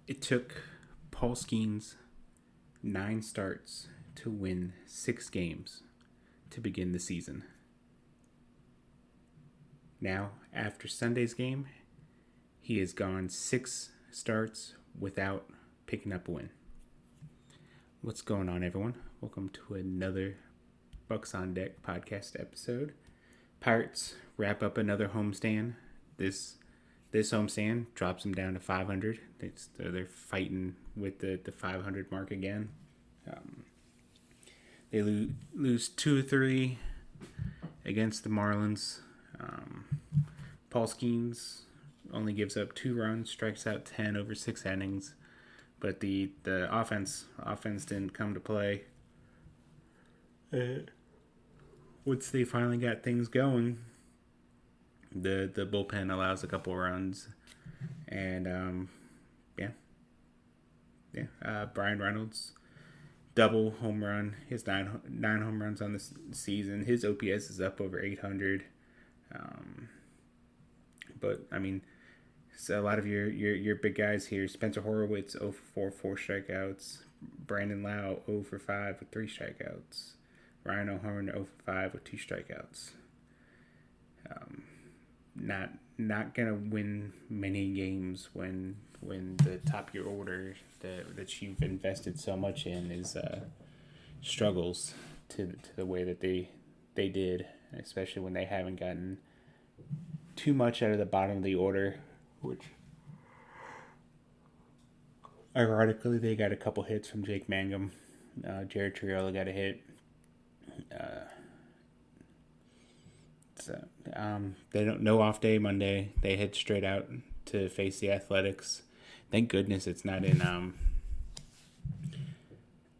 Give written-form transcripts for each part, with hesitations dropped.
It took Paul Skenes 9 starts to win 6 games to begin the season. Now, after Sunday's game, he has gone 6 starts without picking up a win. What's going on, everyone? Welcome to another Bucks on Deck podcast episode. Pirates wrap up another homestand. This homestand drops them down to 500. They're fighting with the 500 mark again. They lose 2-3 against the Marlins. Paul Skenes only gives up 2 runs, strikes out 10 over 6 innings. But the offense didn't come to play. Once they finally got things going, the bullpen allows a couple runs, and Brian Reynolds double home run. He has nine home runs on this season. His OPS is up over 800. But I mean, so a lot of your big guys here. Spencer Horowitz 0 for 4 strikeouts. Brandon Lau 0 for 5 with 3 strikeouts. Ryan O'Hearn 0 for 5 with 2 strikeouts. Not gonna win many games when the top of your order that you've invested so much in is struggles to the way that they did, especially when they haven't gotten too much out of the bottom of the order, which ironically they got a couple hits from Jake Mangum. Jared Triolo got a hit. They don't no off day Monday. They head straight out to face the Athletics. Thank goodness it's not in.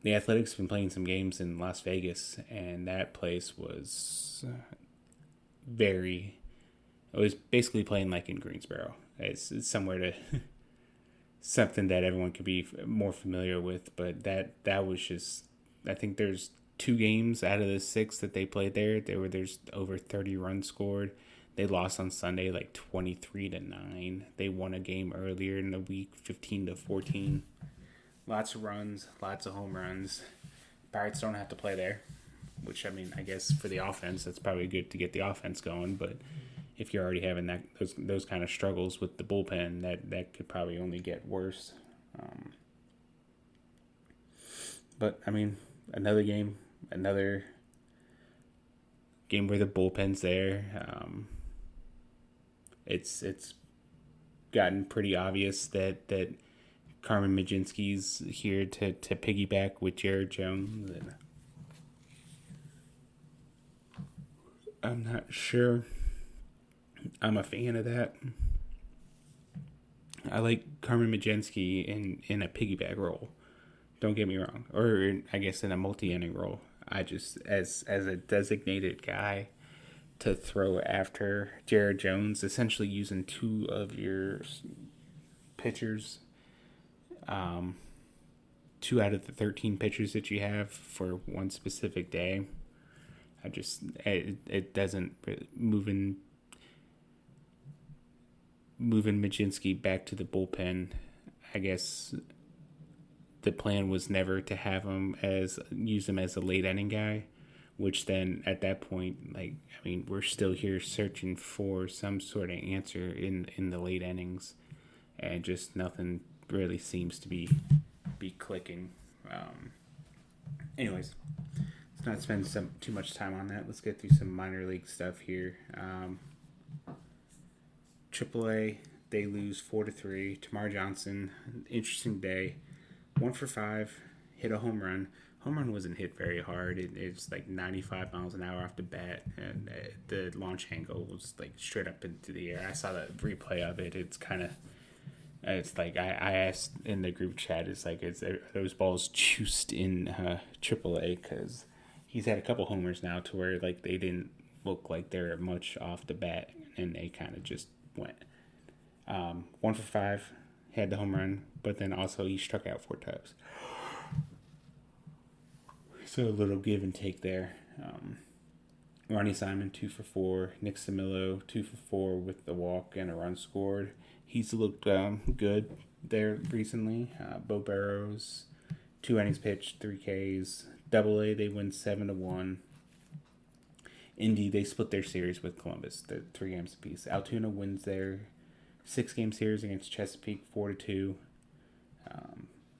The Athletics have been playing some games in Las Vegas, and that place was very. It was basically playing like in Greensboro. It's somewhere to something that everyone could be more familiar with, but that was just. I think there's 2 games out of the 6 that they played there. There's over 30 runs scored. They lost on Sunday like 23-9. They won a game earlier in the week, 15-14. Lots of runs, lots of home runs. Pirates don't have to play there, which I mean, I guess for the offense, that's probably good to get the offense going. But if you're already having those kind of struggles with the bullpen, that could probably only get worse. But I mean, another game where the bullpen's there. It's gotten pretty obvious that Carmen Mlodzinski's here to piggyback with Jared Jones. And I'm not sure I'm a fan of that. I like Carmen Mlodzinski in a piggyback role. Don't get me wrong. Or I guess in a multi-inning role. I just, as a designated guy to throw after Jared Jones, essentially using 2 of your pitchers, 2 out of the 13 pitchers that you have for one specific day. It doesn't moving Mlodzinski back to the bullpen. I guess the plan was never to use him as a late inning guy, which then at that point, we're still here searching for some sort of answer in the late innings, and just nothing really seems to be clicking. Anyways, let's not spend too much time on that. Let's get through some minor league stuff here. AAA, they lose 4-3. Tamar Johnson, interesting day. 1 for 5, hit a home run. Home run wasn't hit very hard. It's like 95 miles an hour off the bat, and the launch angle was like straight up into the air. I saw that replay of it. It's like I asked in the group chat. It's like are those balls juiced in AAA, because he's had a couple homers now to where like they didn't look like they were much off the bat, and they kind of just went. 1 for 5. Had the home run, but then also he struck out 4 times. So a little give and take there. Ronnie Simon 2 for 4. Nick Samillo 2 for 4 with the walk and a run scored. He's looked good. there recently. Bo Burrows, 2 innings pitched, 3 Ks. Double A, they win 7-1. Indy, they split their series with Columbus. They're 3 games apiece. Altoona wins their 6 game series against Chesapeake 4-2.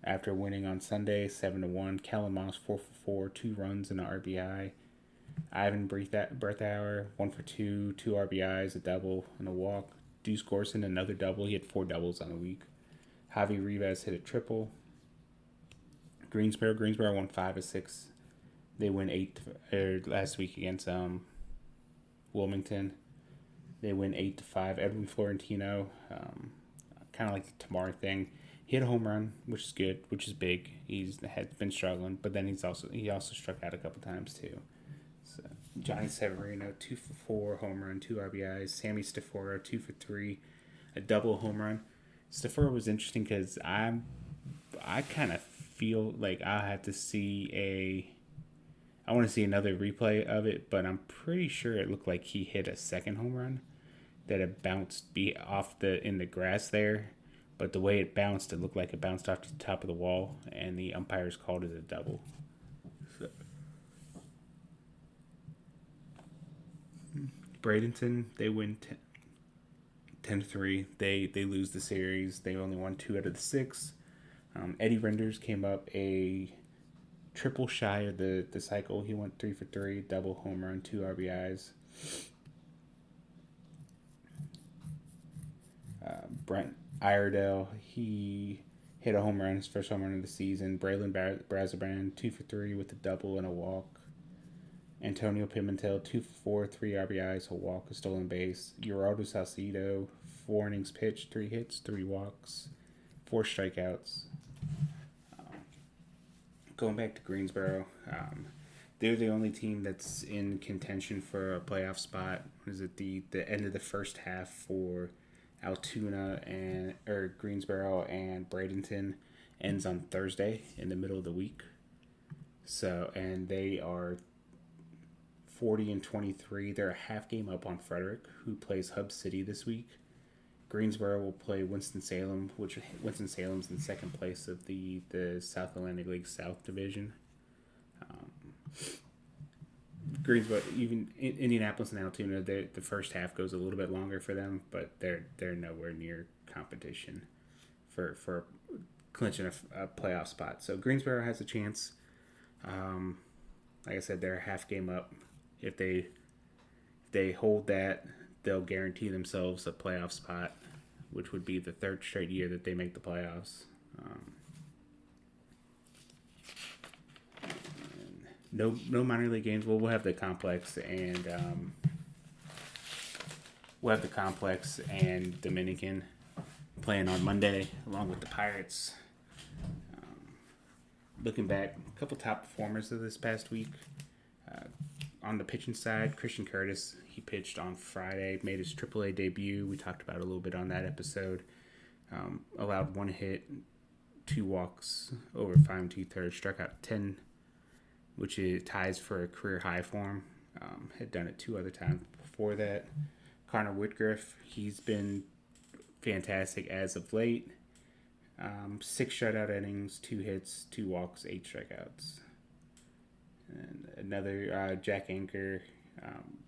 After winning on Sunday 7-1, Kellen Moss 4 for 4, 2 runs and an RBI. Ivan Berthauer 1 for 2, 2 RBIs, a double and a walk. Deuce Gorson another double. He had 4 doubles on the week. Javi Rivas hit a triple. Greensboro won 5-6. They win last week against Wilmington. They win 8-5. Edwin Florentino, kind of like the Tamar thing, he hit a home run, which is good, which is big. He's had been struggling, but then he also struck out a couple times too. So Johnny Severino 2 for 4, home run, 2 RBIs. Sammy Stafora 2 for 3, a double home run. Stafora was interesting because I kind of feel like I have to see I want to see another replay of it, but I'm pretty sure it looked like he hit a second home run that it bounced off in the grass there. But the way it bounced, it looked like it bounced off the top of the wall, and the umpires called it a double. So. Bradenton, they win 10-3. They lose the series. They only won 2 out of the 6. Eddie Renders came up a triple shy of the cycle. He went 3 for 3, double home run, 2 RBIs. Brent Iredale, he hit a home run, his first home run of the season. Braylon Brazabrand, 2 for 3 with a double and a walk. Antonio Pimentel, 2 for 4, 3 RBIs, a walk, a stolen base. Gerardo Salcido, 4 innings pitched, 3 hits, 3 walks, 4 strikeouts. Going back to Greensboro, they're the only team that's in contention for a playoff spot. Is it the end of the first half for Altoona Greensboro and Bradenton ends on Thursday in the middle of the week. So, and they are 40-23. They're a half game up on Frederick, who plays Hub City this week. Greensboro will play Winston-Salem, which Winston-Salem's in second place of the South Atlantic League South Division. Greensboro, even Indianapolis and Altoona, the first half goes a little bit longer for them, but they're nowhere near competition for clinching a playoff spot. So Greensboro has a chance. Like I said, they're a half game up. If they hold that, they'll guarantee themselves a playoff spot, which would be the 3rd straight year that they make the playoffs. No minor league games. Well, we'll have the complex and Dominican playing on Monday along with the Pirates. Looking back, a couple top performers of this past week. On the pitching side, Christian Curtis, he pitched on Friday, made his AAA debut. We talked about it a little bit on that episode. Allowed 1 hit, 2 walks, over 5 2/3, struck out 10, which is ties for a career high for him. Had done it 2 other times before that. Connor Whitgriff, he's been fantastic as of late. 6 shutout innings, 2 hits, 2 walks, 8 strikeouts. And another Jack Anchor,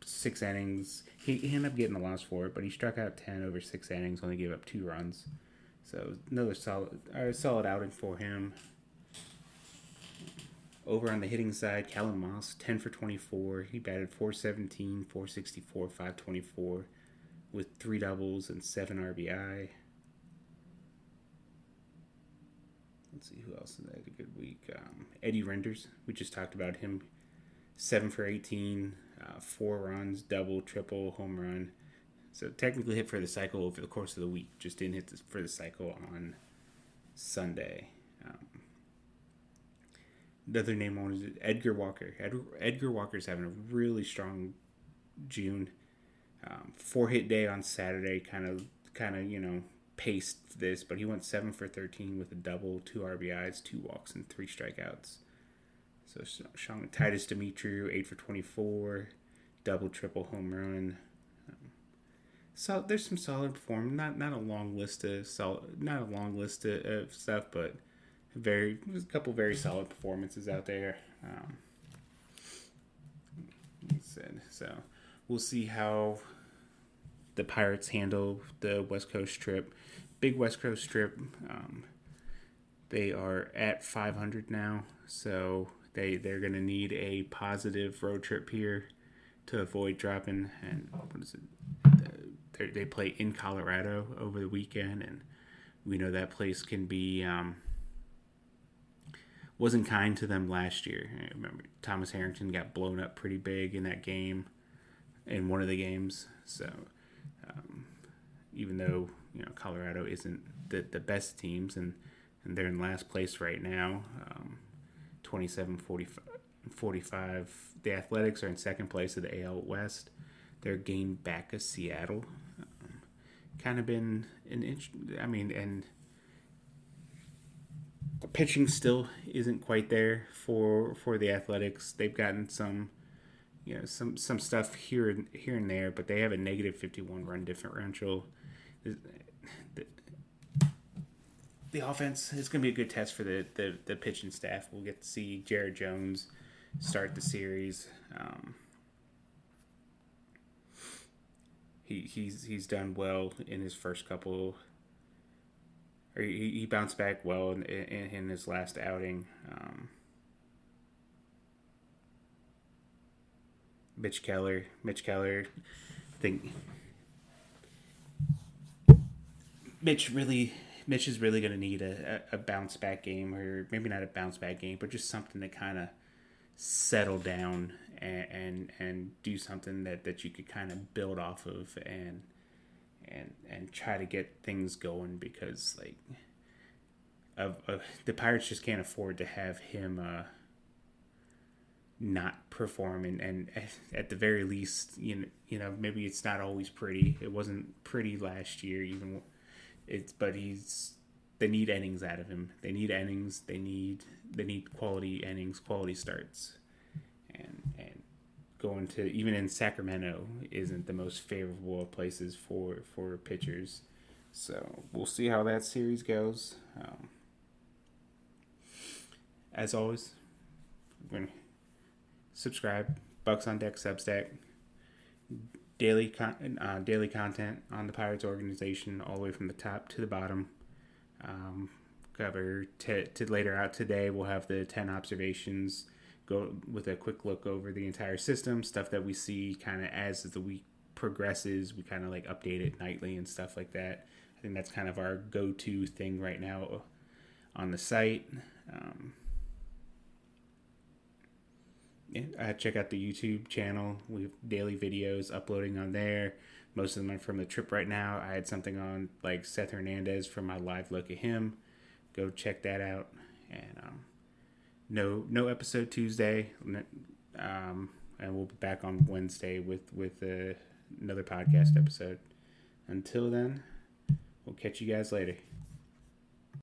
6 innings. He ended up getting a loss for it, but he struck out 10 over 6 innings, only gave up 2 runs. So another solid outing for him. Over on the hitting side, Callum Moss, 10 for 24. He batted .417, .464, .524 with 3 doubles and 7 RBI. Let's see who else had a good week. Eddie Renders, we just talked about him. 7 for 18, 4 runs, double, triple, home run. So technically hit for the cycle over the course of the week. Just didn't hit for the cycle on Sunday. Another name on is Edgar Walker. Edgar Walker's having a really strong June. 4-hit day on Saturday, kind of paced this, but he went 7 for 13 with a double, 2 RBIs, 2 walks, and 3 strikeouts. So Titus Demetriou, 8 for 24, double, triple, home run. So there's some solid performance. Not a long list of of stuff, but there's a couple very solid performances out there. Like I said, so we'll see how the Pirates handle the West Coast trip. Big West Coast trip. They are at 500 now, so they're going to need a positive road trip here to avoid dropping. And what is it? They play in Colorado over the weekend, and we know that place can be wasn't kind to them last year. I remember Thomas Harrington got blown up pretty big in that game, in one of the games. So even though Colorado isn't the best teams, and they're in last place right now, 27-45. The Athletics are in second place of the AL West. They're a game back of Seattle. Kind of been an inch. And the pitching still isn't quite there for the Athletics. They've gotten some stuff here and there, but they have a negative 51 run differential. The offense is going to be a good test for the pitching staff. We'll get to see Jared Jones start the series. He's done well in his first couple. Or he bounced back well in his last outing. Mitch Keller, I think Mitch is really going to need a bounce back game, or maybe not a bounce back game, but just something to kind of settle down and do something that you could kind of build off of and try to get things going, because the Pirates just can't afford to have him not perform, and at the very least, maybe it's not always pretty. It wasn't pretty last year, but they need innings out of him. They need innings. They need quality innings, quality starts, and going to, even in Sacramento, isn't the most favorable of places for pitchers. So we'll see how that series goes. As always, we're gonna subscribe. Bucks on Deck Substack. Daily content on the Pirates organization, all the way from the top to the bottom. Cover to later out today. We'll have the 10 observations. Go with a quick look over the entire system, stuff that we see kind of as the week progresses. We kind of update it nightly and stuff like that. I think that's kind of our go-to thing right now on the site. Check out the YouTube channel. We have daily videos uploading on there. Most of them are from the trip right now. I had something on Seth Hernandez from my live look at him. Go check that out. And no episode Tuesday. And we'll be back on Wednesday with another podcast episode. Until then, we'll catch you guys later.